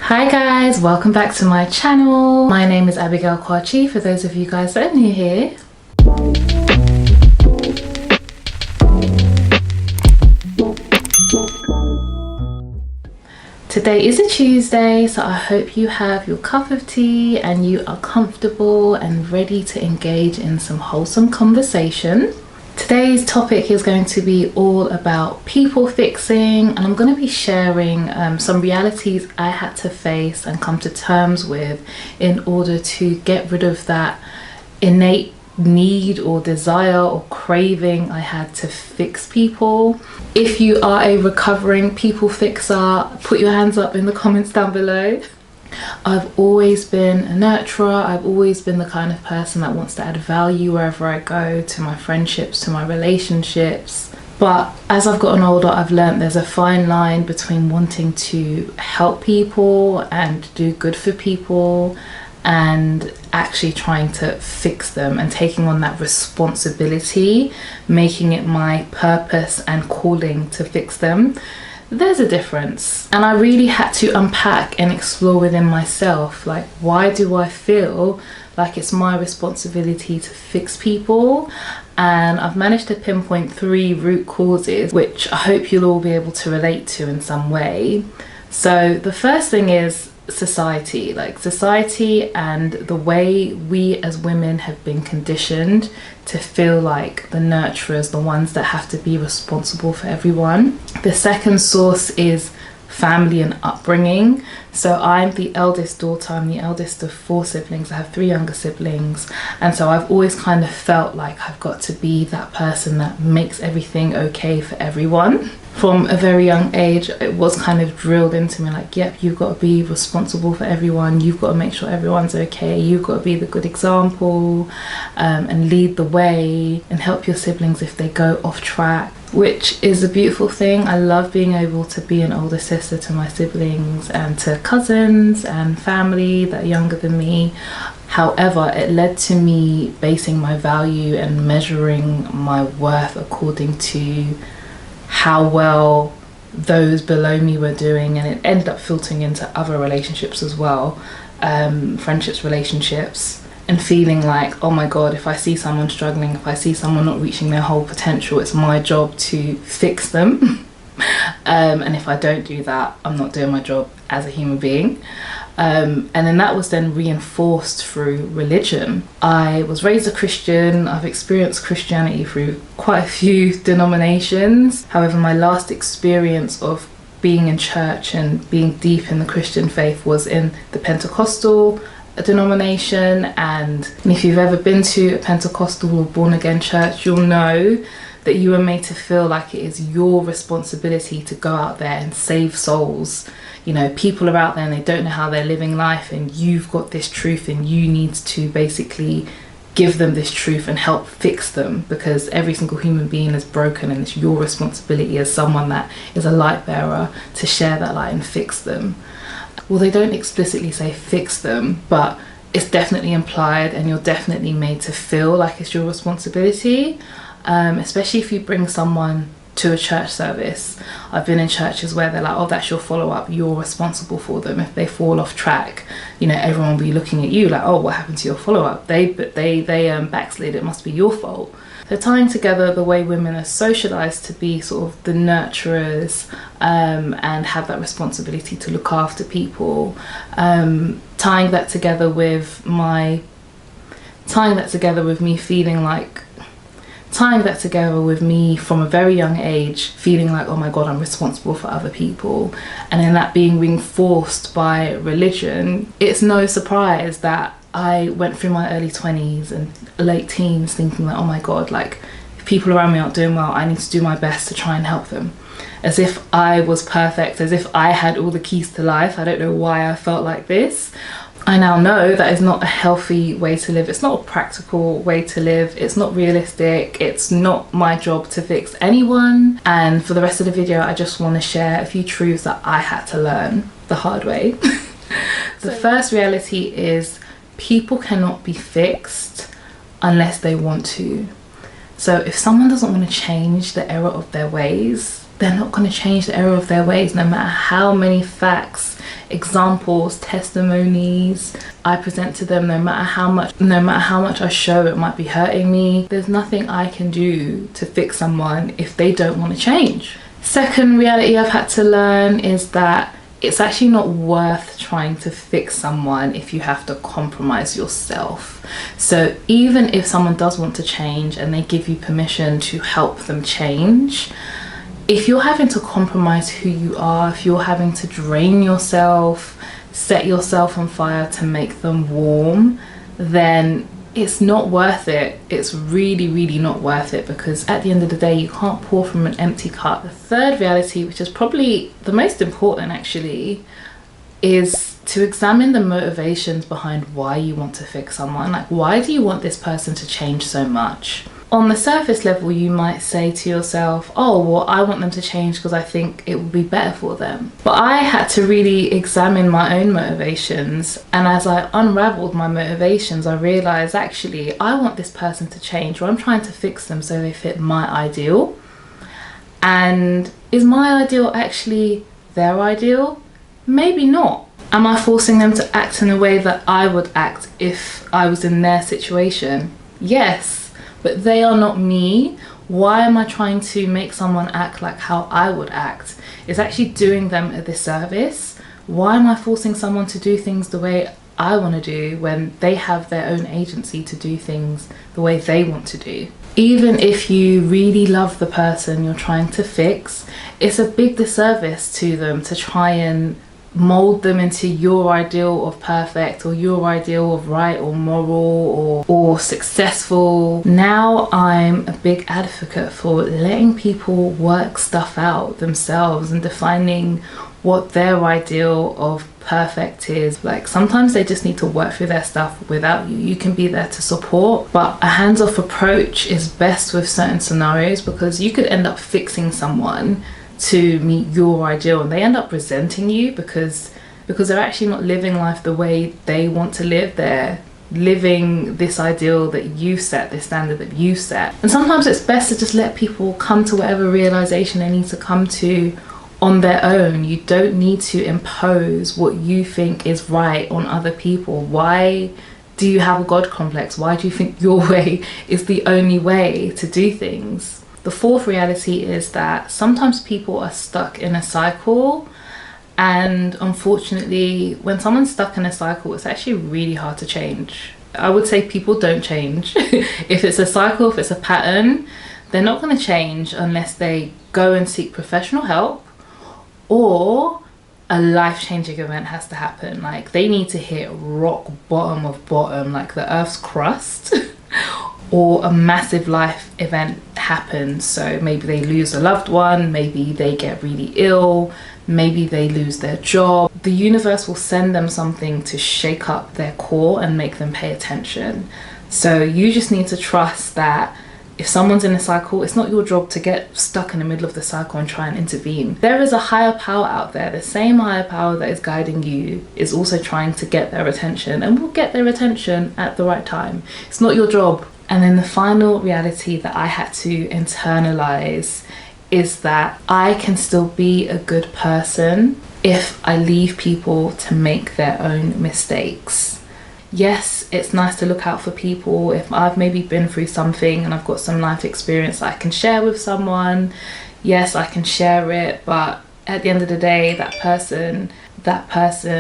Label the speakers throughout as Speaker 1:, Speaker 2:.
Speaker 1: Hi guys, welcome back to my channel. My name is Abigail Kwachi for those of you guys that are new here. Today is a Tuesday, so I hope you have your cup of tea and you are comfortable and ready to engage in some wholesome conversation. Today's topic is going to be all about people fixing, and I'm going to be sharing some realities I had to face and come to terms with in order to get rid of that innate need or desire or craving I had to fix people. If you are a recovering people fixer, put your hands up in the comments down below. I've always been a nurturer. I've always been the kind of person that wants to add value wherever I go, to my friendships, to my relationships. But as I've gotten older, I've learned there's a fine line between wanting to help people and do good for people and actually trying to fix them and taking on that responsibility, making it my purpose and calling to fix them. There's a difference, and I really had to unpack and explore within myself, like, why do I feel like it's my responsibility to fix people? And I've managed to pinpoint 3 root causes, which I hope you'll all be able to relate to in some way. So the first thing is society, and the way we as women have been conditioned to feel like the nurturers, the ones that have to be responsible for everyone. The second source is family and upbringing. So I'm the eldest daughter, I'm the eldest of 4 siblings. I have 3 younger siblings, and so I've always kind of felt like I've got to be that person that makes everything okay for everyone. From a very young age, it was kind of drilled into me, like, yep, you've got to be responsible for everyone, you've got to make sure everyone's okay, you've got to be the good example, and lead the way and help your siblings if they go off track, which is a beautiful thing. I love being able to be an older sister to my siblings and to cousins and family that are younger than me. However, it led to me basing my value and measuring my worth according to how well those below me were doing, and it ended up filtering into other relationships as well, friendships, relationships, and feeling like, oh my god, if I see someone struggling, if I see someone not reaching their whole potential, it's my job to fix them. And if I don't do that, I'm not doing my job as a human being. And then that was then reinforced through religion. I was raised a Christian. I've experienced Christianity through quite a few denominations. However, my last experience of being in church and being deep in the Christian faith was in the Pentecostal denomination. And if you've ever been to a Pentecostal or born again church, you'll know that you are made to feel like it is your responsibility to go out there and save souls. You know, people are out there and they don't know how they're living life, and you've got this truth and you need to basically give them this truth and help fix them, because every single human being is broken and it's your responsibility as someone that is a light bearer to share that light and fix them. Well, they don't explicitly say fix them, but it's definitely implied, and you're definitely made to feel like it's your responsibility, especially if you bring someone to a church service. I've been in churches where they're like, oh, that's your follow-up, you're responsible for them. If they fall off track, you know, everyone will be looking at you like, oh, what happened to your follow-up? They backslid, it must be your fault. So tying together the way women are socialized to be sort of the nurturers, and have that responsibility to look after people, tying that together with me from a very young age feeling like, oh my god, I'm responsible for other people, and then that being reinforced by religion. It's no surprise that I went through my early 20s and late teens thinking like, oh my god, like, if people around me aren't doing well, I need to do my best to try and help them, as if I was perfect, as if I had all the keys to life. I don't know why I felt like this. I now know that is not a healthy way to live. It's not a practical way to live. It's not realistic. It's not my job to fix anyone. And for the rest of the video, I just want to share a few truths that I had to learn the hard way. The first reality is people cannot be fixed unless they want to. So if someone doesn't want to change the error of their ways, they're not going to change the error of their ways, no matter how many facts examples, testimonies I present to them. No matter how much I show it might be hurting me, there's nothing I can do to fix someone if they don't want to change. Second reality I've had to learn is that it's actually not worth trying to fix someone if you have to compromise yourself. So even if someone does want to change and they give you permission to help them change, if you're having to compromise who you are, if you're having to drain yourself, set yourself on fire to make them warm, then it's not worth it. It's really not worth it, because at the end of the day, you can't pour from an empty cup. The third reality, which is probably the most important actually, is to examine the motivations behind why you want to fix someone. Like, why do you want this person to change so much? On the surface level, you might say to yourself, oh, well, I want them to change because I think it will be better for them. But I had to really examine my own motivations. And as I unraveled my motivations, I realized actually I want this person to change, or I'm trying to fix them so they fit my ideal. And is my ideal actually their ideal? Maybe not. Am I forcing them to act in a way that I would act if I was in their situation? Yes. But they are not me. Why am I trying to make someone act like how I would act? It's actually doing them a disservice. Why am I forcing someone to do things the way I want to do when they have their own agency to do things the way they want to do? Even if you really love the person you're trying to fix, it's a big disservice to them to try and mold them into your ideal of perfect, or your ideal of right or moral or successful. Now I'm a big advocate for letting people work stuff out themselves and defining what their ideal of perfect is. Like, sometimes they just need to work through their stuff without you. You can be there to support, but a hands-off approach is best with certain scenarios, because you could end up fixing someone to meet your ideal and they end up resenting you because they're actually not living life the way they want to live. They're living this ideal that you set, this standard that you set. And sometimes it's best to just let people come to whatever realization they need to come to on their own. You don't need to impose what you think is right on other people. Why do you have a God complex? Why do you think your way is the only way to do things? The fourth reality is that sometimes people are stuck in a cycle, and unfortunately when someone's stuck in a cycle, it's actually really hard to change. I would say people don't change. If it's a cycle, if it's a pattern, they're not going to change unless they go and seek professional help, or a life-changing event has to happen. Like, they need to hit rock bottom of bottom, like the earth's crust, or a massive life event happens. So maybe they lose a loved one, maybe they get really ill, maybe they lose their job. The universe will send them something to shake up their core and make them pay attention. So you just need to trust that if someone's in a cycle, it's not your job to get stuck in the middle of the cycle and try and intervene. There is a higher power out there. The same higher power that is guiding you is also trying to get their attention, and will get their attention at the right time. It's not your job. And then the final reality that I had to internalize is that I can still be a good person if I leave people to make their own mistakes. Yes, it's nice to look out for people. If I've maybe been through something and I've got some life experience that I can share with someone, yes, I can share it, but at the end of the day, that person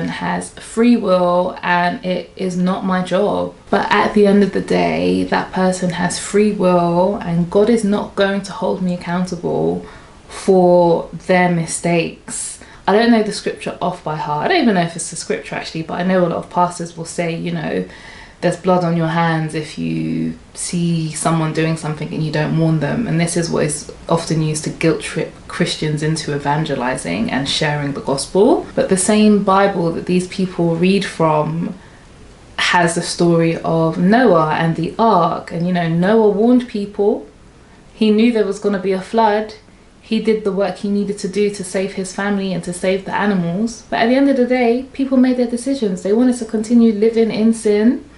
Speaker 1: has free will, and it is not my job. But at the end of the day, that person has free will, and God is not going to hold me accountable for their mistakes. I don't know the scripture off by heart. I don't even know if it's the scripture actually, but I know a lot of pastors will say, you know, there's blood on your hands if you see someone doing something and you don't warn them. And this is what is often used to guilt trip Christians into evangelizing and sharing the gospel. But the same Bible that these people read from has the story of Noah and the ark. And, you know, Noah warned people. He knew there was going to be a flood. He did the work he needed to do to save his family and to save the animals. But at the end of the day, people made their decisions. They wanted to continue living in sin,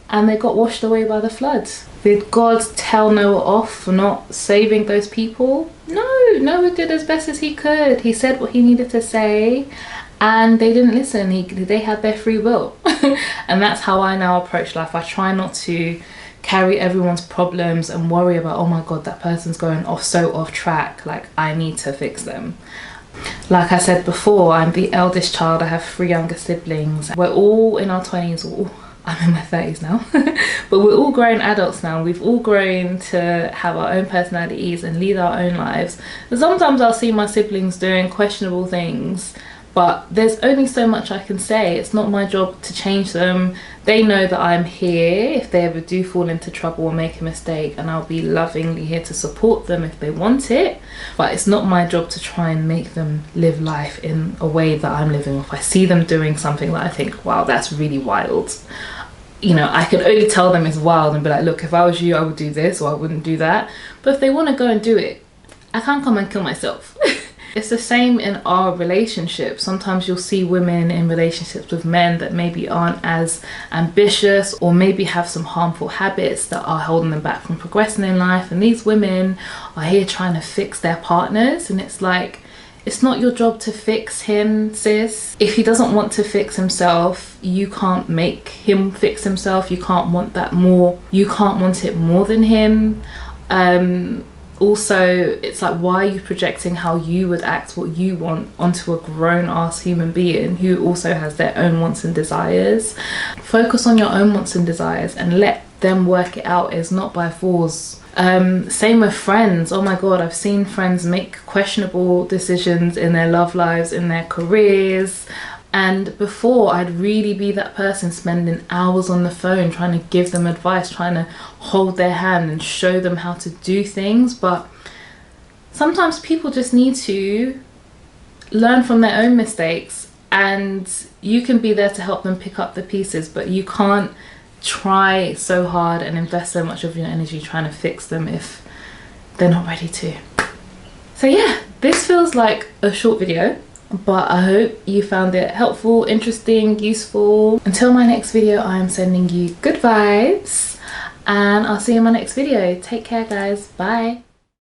Speaker 1: and they got washed away by the flood. Did God tell Noah off for not saving those people? No, Noah did as best as he could. He said what he needed to say, and they didn't listen. They had their free will. And that's how I now approach life. I try not to carry everyone's problems and worry about, oh my god, that person's going off so off track, like I need to fix them. Like I said before, I'm the eldest child. I have 3 younger siblings. We're all in our 20s, or I'm in my 30s now. But we're all grown adults now. We've all grown to have our own personalities and lead our own lives. And sometimes I'll see my siblings doing questionable things, but there's only so much I can say. It's not my job to change them. They know that I'm here if they ever do fall into trouble or make a mistake, and I'll be lovingly here to support them if they want it. But it's not my job to try and make them live life in a way that I'm living. If I see them doing something that I think, wow, that's really wild, you know, I can only tell them it's wild and be like, look, if I was you, I would do this or I wouldn't do that. But if they want to go and do it, I can't come and kill myself. It's the same in our relationships. Sometimes you'll see women in relationships with men that maybe aren't as ambitious, or maybe have some harmful habits that are holding them back from progressing in life. And these women are here trying to fix their partners. And it's like, it's not your job to fix him, sis. If he doesn't want to fix himself, you can't make him fix himself. You can't want that more. You can't want it more than him. Also, it's like, why are you projecting how you would act, what you want, onto a grown-ass human being who also has their own wants and desires? Focus on your own wants and desires and let them work it out. It's not by force. Same with friends. Oh my god, I've seen friends make questionable decisions in their love lives, in their careers. And before, I'd really be that person spending hours on the phone trying to give them advice, trying to hold their hand and show them how to do things. But sometimes people just need to learn from their own mistakes, and you can be there to help them pick up the pieces, but you can't try so hard and invest so much of your energy trying to fix them if they're not ready to. So yeah, this feels like a short video, but I hope you found it helpful, interesting, useful. Until my next video, I am sending you good vibes, and I'll see you in my next video. Take care, guys. Bye.